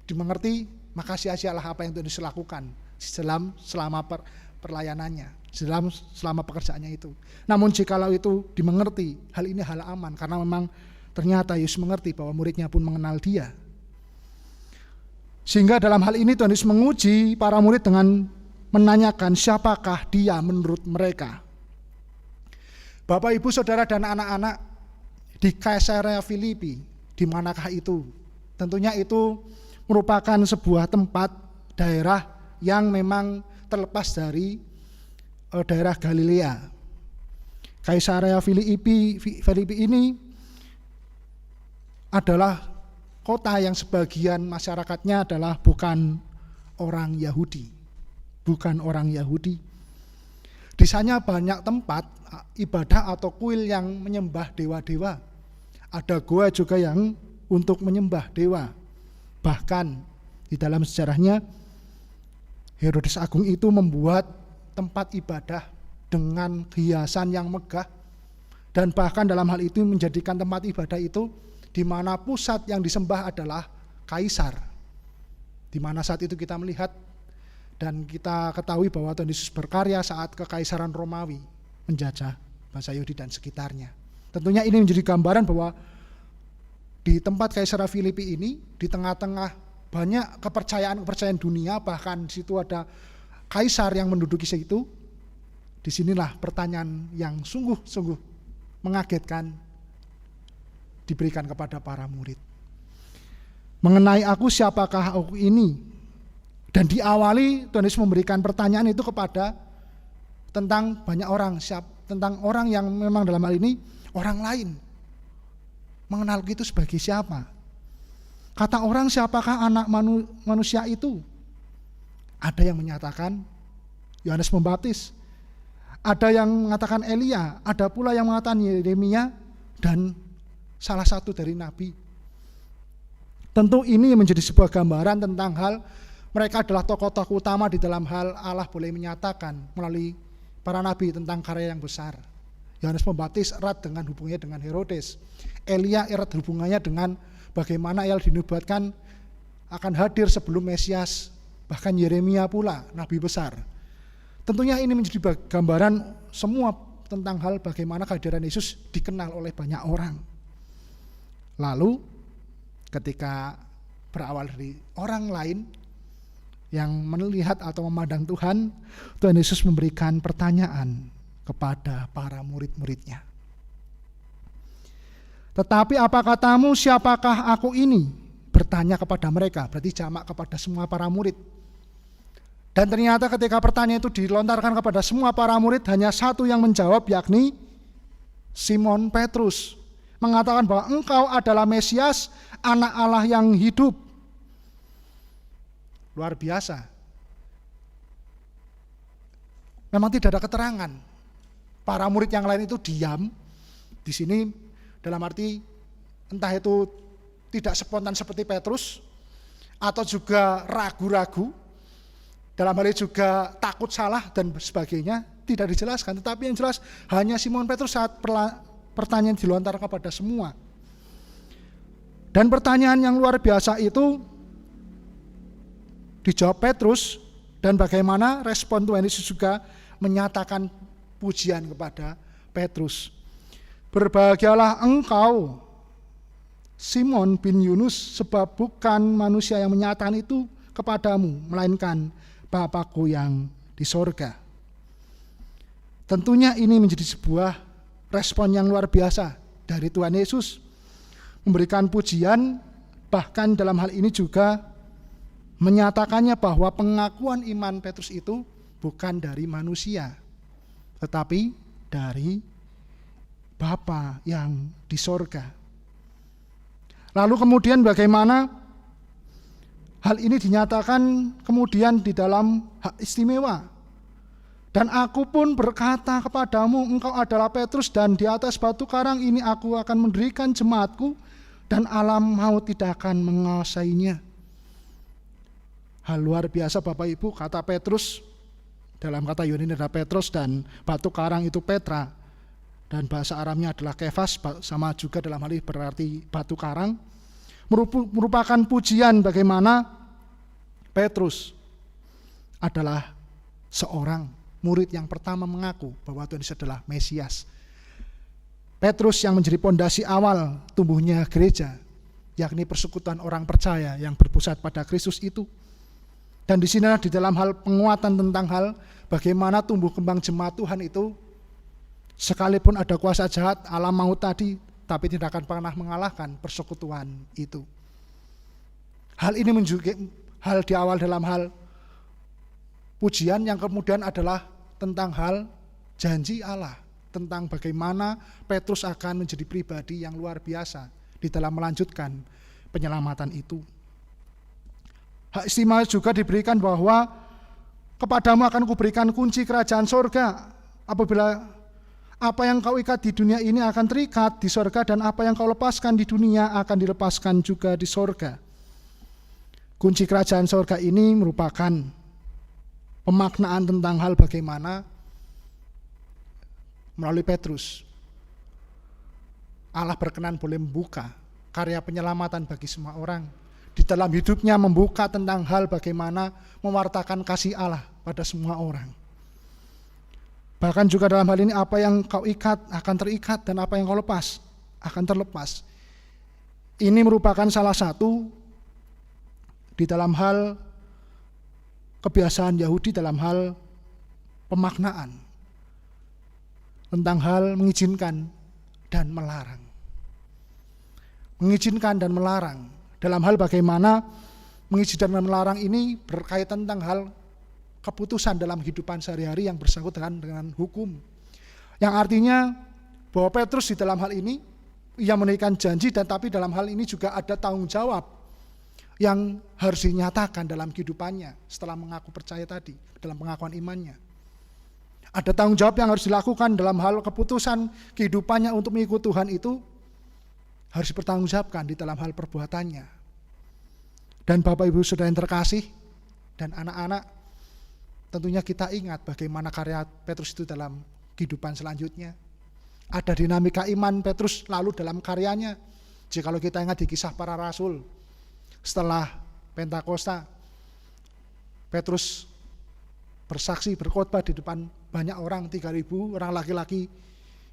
dimengerti, maka sia-sialah apa yang Tuhan Yesus lakukan selama perlayanannya, selama pekerjaannya itu. Namun jikalau itu dimengerti, hal ini hal aman, karena memang ternyata Yesus mengerti bahwa muridnya pun mengenal dia. Sehingga dalam hal ini Tuhan Yesus menguji para murid dengan menanyakan siapakah dia menurut mereka. Bapak, Ibu, Saudara, dan anak-anak di Kaisarea Filipi, di manakah itu? Tentunya itu merupakan sebuah tempat, daerah yang memang terlepas dari daerah Galilea. Kaisarea Filipi ini adalah kota yang sebagian masyarakatnya adalah bukan orang Yahudi. Di sana banyak tempat ibadah atau kuil yang menyembah dewa-dewa. Ada goa juga yang untuk menyembah dewa. Bahkan di dalam sejarahnya, Herodes Agung itu membuat tempat ibadah dengan hiasan yang megah, dan bahkan dalam hal itu menjadikan tempat ibadah itu di mana pusat yang disembah adalah kaisar. Di mana saat itu kita melihat dan kita ketahui bahwa Tuhan Yesus berkarya saat kekaisaran Romawi menjajah bangsa Yahudi dan sekitarnya. Tentunya ini menjadi gambaran bahwa di tempat Kaisarea Filipi ini, di tengah-tengah banyak kepercayaan dunia, bahkan di situ ada kaisar yang menduduki situ. Disinilah pertanyaan yang sungguh-sungguh mengagetkan diberikan kepada para murid. Mengenai aku, siapakah aku ini? Dan diawali Tuhan Yesus memberikan pertanyaan itu kepada tentang banyak orang, tentang orang yang memang dalam hal ini orang lain mengenal itu sebagai siapa. Kata orang, siapakah anak manusia itu? Ada yang menyatakan Yohanes Pembaptis, ada yang mengatakan Elia, ada pula yang mengatakan Yeremia dan salah satu dari nabi. Tentu ini menjadi sebuah gambaran tentang hal mereka adalah tokoh-tokoh utama di dalam hal Allah boleh menyatakan melalui para nabi tentang karya yang besar. Yohanes Pembaptis erat dengan hubungannya dengan Herodes. Elia erat hubungannya dengan bagaimana ia dinubuatkan akan hadir sebelum Mesias. Bahkan Yeremia pula, nabi besar. Tentunya ini menjadi gambaran semua tentang hal bagaimana kehadiran Yesus dikenal oleh banyak orang. Lalu ketika berawal dari orang lain yang melihat atau memandang Tuhan, Tuhan Yesus memberikan pertanyaan kepada para murid-muridnya. Tetapi apa katamu, siapakah aku ini? Bertanya kepada mereka, berarti jamak kepada semua para murid. Dan ternyata ketika pertanyaan itu dilontarkan kepada semua para murid, hanya satu yang menjawab, yakni Simon Petrus, mengatakan bahwa engkau adalah Mesias, anak Allah yang hidup. Luar biasa. Memang tidak ada keterangan. Para murid yang lain itu diam. Di sini dalam arti entah itu tidak spontan seperti Petrus, atau juga ragu-ragu, dalam hal ini juga takut salah dan sebagainya, tidak dijelaskan. Tetapi yang jelas hanya Simon Petrus saat pertanyaan dilontar kepada semua. Dan pertanyaan yang luar biasa itu dijawab Petrus, dan bagaimana respon Tuhan Yesus juga menyatakan pujian kepada Petrus. Berbahagialah engkau Simon bin Yunus, sebab bukan manusia yang menyatakan itu kepadamu, melainkan Bapakku yang di sorga. Tentunya ini menjadi sebuah respon yang luar biasa dari Tuhan Yesus, memberikan pujian, bahkan dalam hal ini juga menyatakannya bahwa pengakuan iman Petrus itu bukan dari manusia, tetapi dari Bapa yang di sorga. Lalu kemudian bagaimana hal ini dinyatakan kemudian di dalam hak istimewa. Dan aku pun berkata kepadamu, engkau adalah Petrus, dan di atas batu karang ini aku akan mendirikan jemaatku, dan alam maut tidak akan menguasainya. Hal luar biasa Bapak Ibu, kata Petrus, dalam kata Yunani adalah Petrus, dan batu karang itu Petra, dan bahasa Aramnya adalah Kefas, sama juga dalam hal ini berarti batu karang, merupakan pujian bagaimana Petrus adalah seorang murid yang pertama mengaku bahwa Tuhan Yesus adalah Mesias. Petrus yang menjadi pondasi awal tumbuhnya gereja, yakni persekutuan orang percaya yang berpusat pada Kristus itu. Dan di sinilah di dalam hal penguatan tentang hal bagaimana tumbuh kembang jemaat Tuhan itu, sekalipun ada kuasa jahat, alam maut tadi, tapi tidak akan pernah mengalahkan persekutuan itu. Hal ini menunjukkan hal di awal dalam hal pujian yang kemudian adalah tentang hal janji Allah, tentang bagaimana Petrus akan menjadi pribadi yang luar biasa di dalam melanjutkan penyelamatan itu. Hak istimewa juga diberikan bahwa kepadamu akan kuberikan kunci kerajaan sorga, apabila apa yang kau ikat di dunia ini akan terikat di sorga, dan apa yang kau lepaskan di dunia akan dilepaskan juga di sorga. Kunci kerajaan sorga ini merupakan pemaknaan tentang hal bagaimana melalui Petrus Allah berkenan boleh membuka karya penyelamatan bagi semua orang. Di dalam hidupnya membuka tentang hal bagaimana mewartakan kasih Allah pada semua orang. Bahkan juga dalam hal ini apa yang kau ikat akan terikat, dan apa yang kau lepas akan terlepas. Ini merupakan salah satu di dalam hal kebiasaan Yahudi dalam hal pemaknaan tentang hal mengizinkan dan melarang. Mengizinkan dan melarang dalam hal bagaimana mengizinkan dan melarang ini berkaitan tentang hal keputusan dalam kehidupan sehari-hari yang bersangkutan dengan hukum. Yang artinya bahwa Petrus di dalam hal ini ia menaikkan janji, dan tapi dalam hal ini juga ada tanggung jawab yang harus dinyatakan dalam kehidupannya setelah mengaku percaya tadi, dalam pengakuan imannya. Ada tanggung jawab yang harus dilakukan dalam hal keputusan kehidupannya untuk mengikuti Tuhan itu harus dipertanggungjawabkan di dalam hal perbuatannya. Dan Bapak Ibu Saudara yang terkasih dan anak-anak, tentunya kita ingat bagaimana karya Petrus itu dalam kehidupan selanjutnya. Ada dinamika iman Petrus lalu dalam karyanya. Jikalau kita ingat di Kisah Para Rasul, setelah Pentakosta, Petrus bersaksi, berkhotbah di depan banyak orang, 3.000 orang laki-laki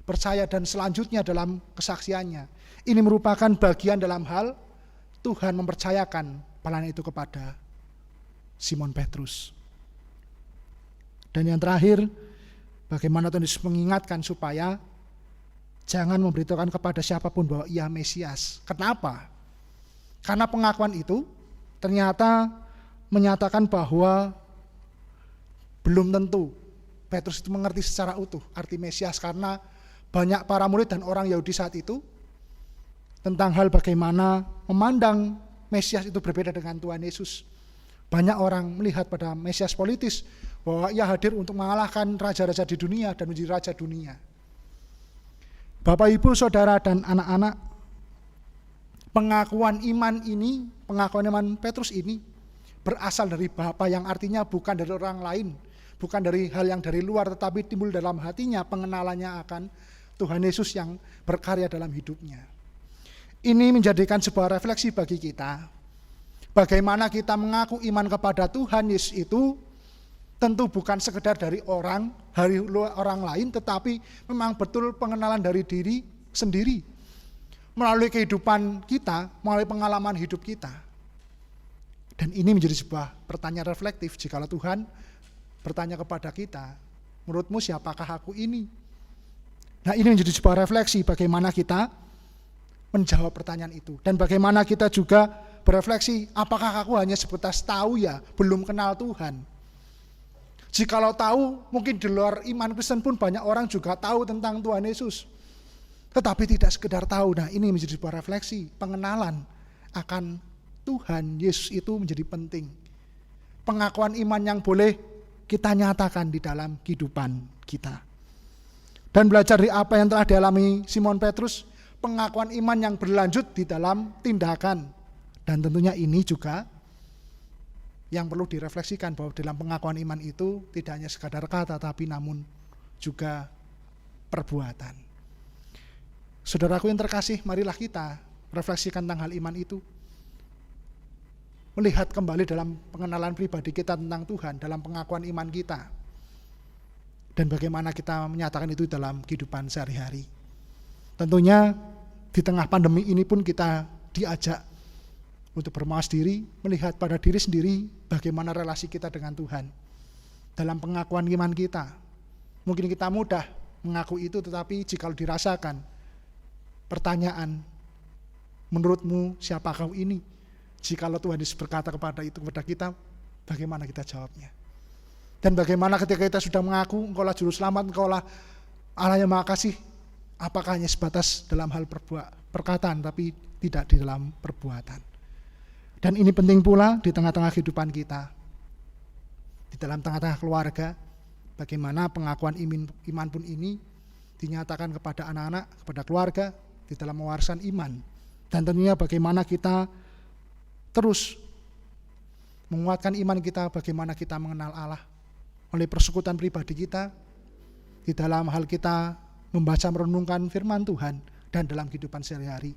percaya, dan selanjutnya dalam kesaksiannya. Ini merupakan bagian dalam hal Tuhan mempercayakan pelayanan itu kepada Simon Petrus. Dan yang terakhir, bagaimana Tuhan Yesus mengingatkan supaya jangan memberitahukan kepada siapapun bahwa ia Mesias. Kenapa? Karena pengakuan itu ternyata menyatakan bahwa belum tentu Petrus itu mengerti secara utuh arti Mesias, karena banyak para murid dan orang Yahudi saat itu tentang hal bagaimana memandang Mesias itu berbeda dengan Tuhan Yesus. Banyak orang melihat pada Mesias politis bahwa ia hadir untuk mengalahkan raja-raja di dunia dan menjadi raja dunia. Bapak, Ibu, Saudara, dan anak-anak, pengakuan iman ini, pengakuan iman Petrus ini berasal dari Bapa, yang artinya bukan dari orang lain, bukan dari hal yang dari luar, tetapi timbul dalam hatinya pengenalannya akan Tuhan Yesus yang berkarya dalam hidupnya. Ini menjadikan sebuah refleksi bagi kita, bagaimana kita mengaku iman kepada Tuhan Yesus itu tentu bukan sekedar dari orang lain, tetapi memang betul pengenalan dari diri sendiri, melalui kehidupan kita, melalui pengalaman hidup kita. Dan ini menjadi sebuah pertanyaan reflektif, jikalau Tuhan bertanya kepada kita, menurutmu siapakah aku ini? Nah, ini menjadi sebuah refleksi bagaimana kita menjawab pertanyaan itu. Dan bagaimana kita juga berefleksi, apakah aku hanya sebatas tahu ya, belum kenal Tuhan? Jikalau tahu, mungkin di luar iman Kristen pun banyak orang juga tahu tentang Tuhan Yesus. Tetapi tidak sekedar tahu. Nah, ini menjadi sebuah refleksi, pengenalan akan Tuhan Yesus itu menjadi penting. Pengakuan iman yang boleh kita nyatakan di dalam kehidupan kita. Dan belajar dari apa yang telah dialami Simon Petrus, pengakuan iman yang berlanjut di dalam tindakan. Dan tentunya ini juga yang perlu direfleksikan, bahwa dalam pengakuan iman itu tidak hanya sekadar kata, tapi namun juga perbuatan. Saudaraku yang terkasih, marilah kita refleksikan tentang hal iman itu. Melihat kembali dalam pengenalan pribadi kita tentang Tuhan, dalam pengakuan iman kita. Dan bagaimana kita menyatakan itu dalam kehidupan sehari-hari. Tentunya di tengah pandemi ini pun kita diajak untuk bermawas diri, melihat pada diri sendiri bagaimana relasi kita dengan Tuhan. Dalam pengakuan iman kita, mungkin kita mudah mengaku itu, tetapi jika dirasakan, pertanyaan, menurutmu siapa kau ini? Jikalau Tuhan Yesus berkata kepada kita, bagaimana kita jawabnya? Dan bagaimana ketika kita sudah mengaku, engkaulah juru selamat, engkaulah Allah yang Maha Kasih, apakah hanya sebatas dalam hal perkataan, tapi tidak di dalam perbuatan? Dan ini penting pula di tengah-tengah kehidupan kita, di dalam tengah-tengah keluarga, bagaimana pengakuan iman pun ini dinyatakan kepada anak-anak, kepada keluarga, di dalam mewariskan iman. Dan tentunya bagaimana kita terus menguatkan iman kita, bagaimana kita mengenal Allah oleh persekutuan pribadi kita, di dalam hal kita membaca merenungkan firman Tuhan, dan dalam kehidupan sehari-hari.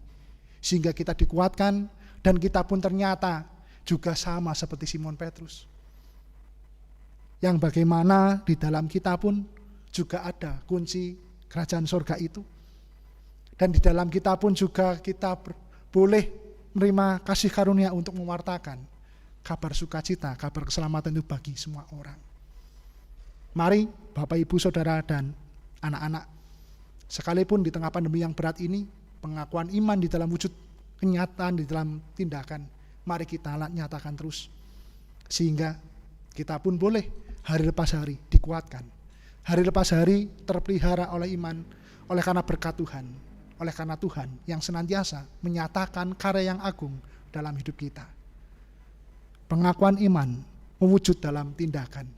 Sehingga kita dikuatkan, dan kita pun ternyata juga sama seperti Simon Petrus. Yang bagaimana di dalam kita pun juga ada kunci kerajaan surga itu. Dan di dalam kita pun juga kita boleh menerima kasih karunia untuk mewartakan kabar sukacita, kabar keselamatan itu bagi semua orang. Mari Bapak, Ibu, Saudara, dan anak-anak, sekalipun di tengah pandemi yang berat ini, pengakuan iman di dalam wujud kenyataan, di dalam tindakan, mari kita nyatakan terus. Sehingga kita pun boleh hari lepas hari dikuatkan. Hari lepas hari terpelihara oleh iman, oleh karena berkat Tuhan. Oleh karena Tuhan yang senantiasa menyatakan karya yang agung dalam hidup kita. Pengakuan iman mewujud dalam tindakan.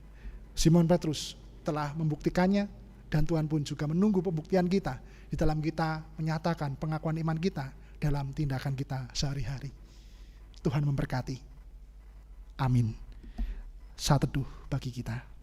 Simon Petrus telah membuktikannya, dan Tuhan pun juga menunggu pembuktian kita di dalam kita menyatakan pengakuan iman kita dalam tindakan kita sehari-hari. Tuhan memberkati. Amin. Saat teduh bagi kita.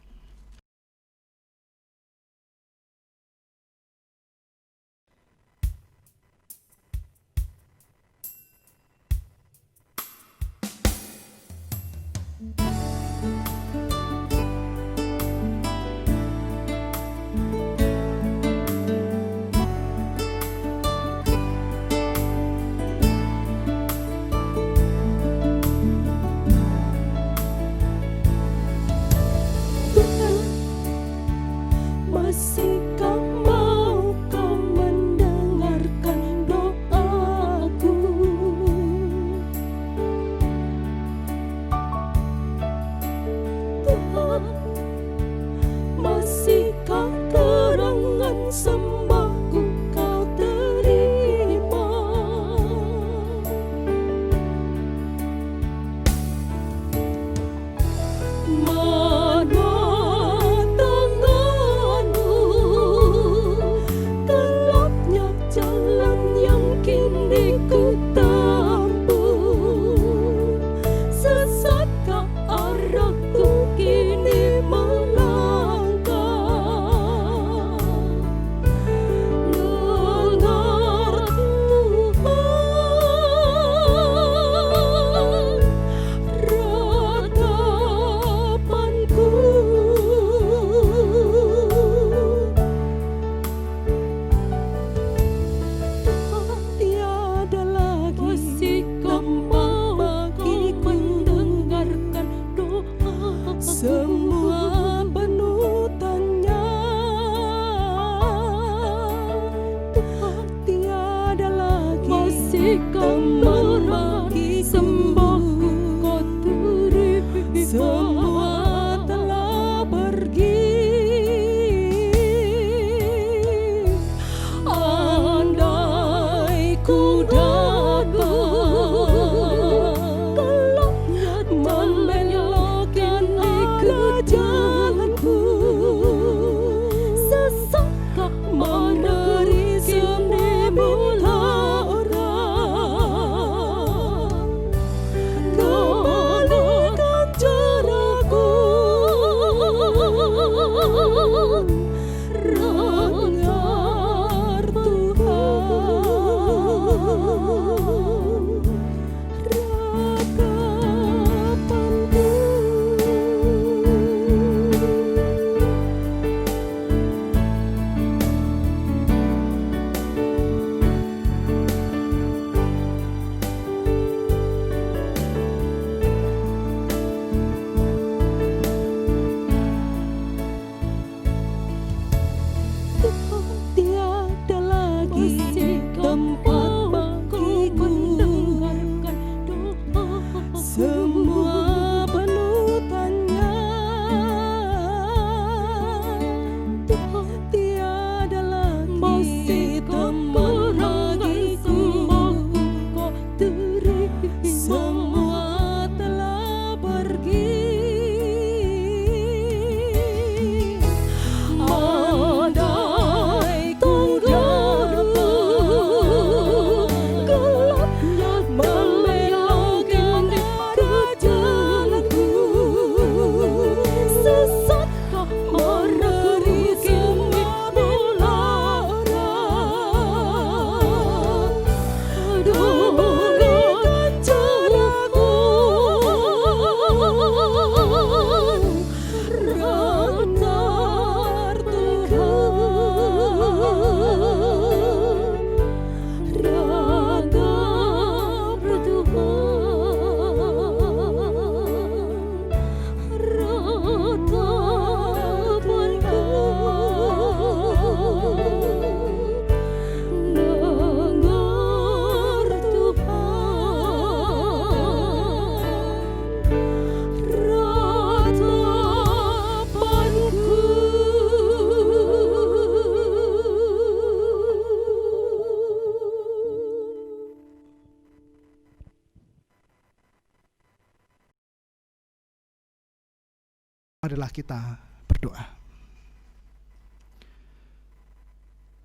Marilah kita berdoa.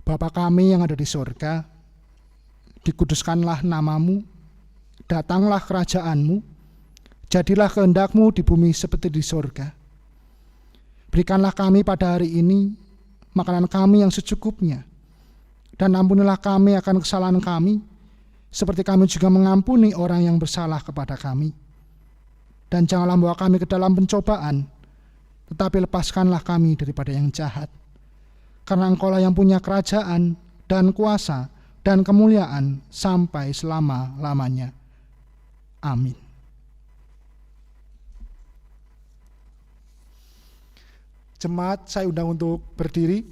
Bapa kami yang ada di surga, dikuduskanlah namamu, datanglah kerajaanmu, jadilah kehendak-Mu di bumi seperti di surga. Berikanlah kami pada hari ini makanan kami yang secukupnya, dan ampunilah kami akan kesalahan kami, seperti kami juga mengampuni orang yang bersalah kepada kami. Dan janganlah membawa kami ke dalam pencobaan, tetapi lepaskanlah kami daripada yang jahat. Karena Engkau-lah yang punya kerajaan dan kuasa dan kemuliaan sampai selama-lamanya. Amin. Jemaat, saya undang untuk berdiri.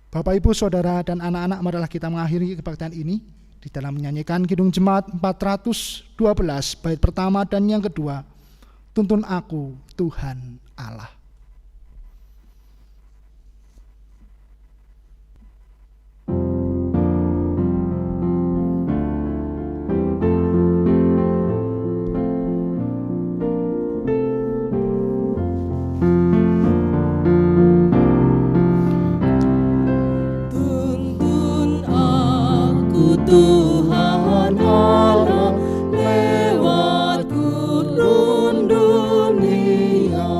Bapak, Ibu, Saudara, dan anak-anak, marilah kita mengakhiri kebaktian ini di dalam menyanyikan Kidung Jemaat 412 bait pertama dan yang kedua, Tuntun Aku Tuhan Allah. Tuntun aku Tuhan Allah lewat gurun dunia.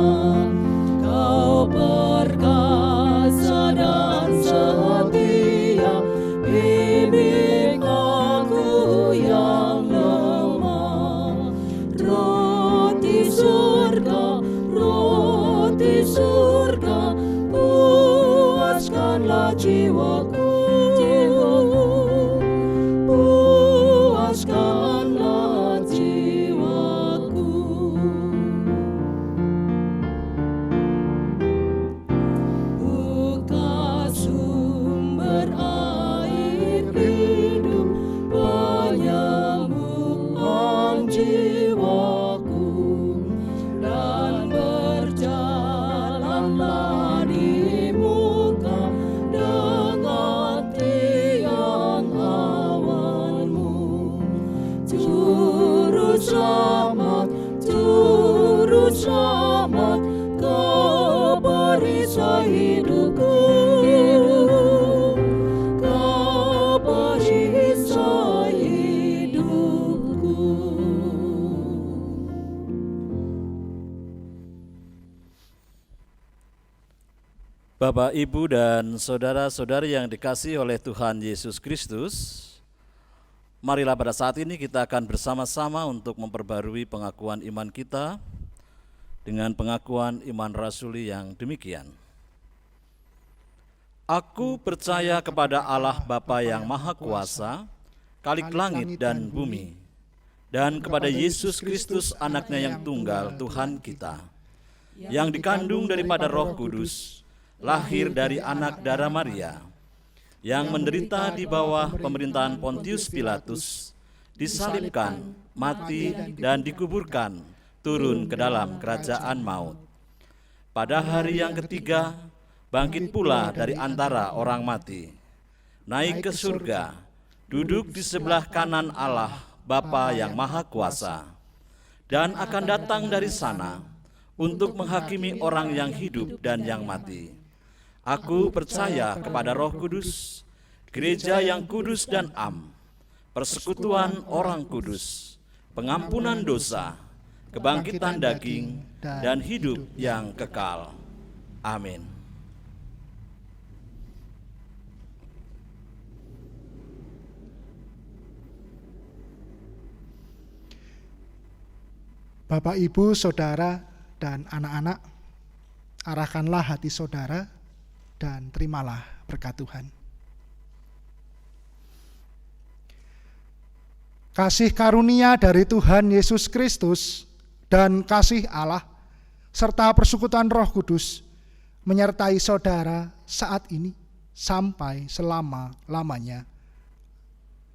Kau perkasa dan setia, bimbing aku yang lemah. Roti surga, puaskanlah jiwaku, puaskanlah jiwaku. Buka sumber air hidup, penyembuhan jiwaku, dan berjalanlah di muka dengan tiang awanmu. Juru selamat, kau perisai hidupku, kau perisai hidupku. Bapak, Ibu, dan saudara-saudari yang dikasihi oleh Tuhan Yesus Kristus, marilah pada saat ini kita akan bersama-sama untuk memperbarui pengakuan iman kita dengan pengakuan iman rasuli yang demikian. Aku percaya kepada Allah Bapa yang Maha Kuasa, Khalik langit dan bumi, dan kepada Yesus Kristus anaknya yang tunggal Tuhan kita, yang dikandung daripada Roh Kudus, lahir dari anak darah Maria, yang menderita di bawah pemerintahan Pontius Pilatus, disalibkan, mati, dan dikuburkan, turun ke dalam kerajaan maut. Pada hari yang ketiga, bangkit pula dari antara orang mati, naik ke surga, duduk di sebelah kanan Allah Bapa yang Maha Kuasa, dan akan datang dari sana untuk menghakimi orang yang hidup dan yang mati. Aku percaya kepada Roh Kudus, gereja yang kudus dan am, persekutuan orang kudus, pengampunan dosa, kebangkitan daging, dan hidup yang kekal. Amin. Bapak, Ibu, Saudara, dan anak-anak, arahkanlah hati saudara dan terimalah berkat Tuhan. Kasih karunia dari Tuhan Yesus Kristus dan kasih Allah serta persekutuan Roh Kudus menyertai saudara saat ini sampai selama-lamanya.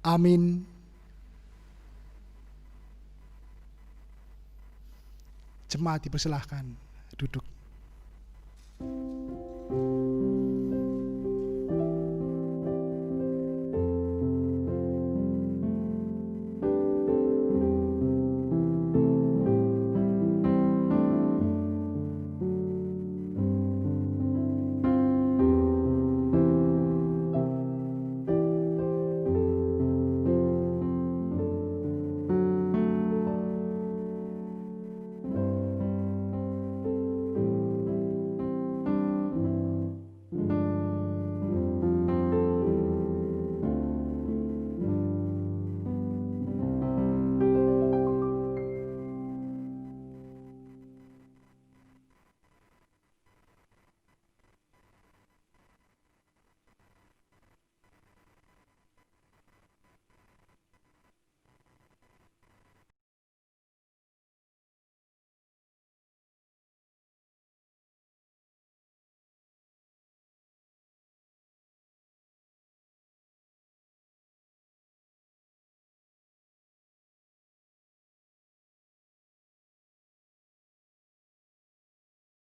Amin. Jemaat dipersilahkan duduk.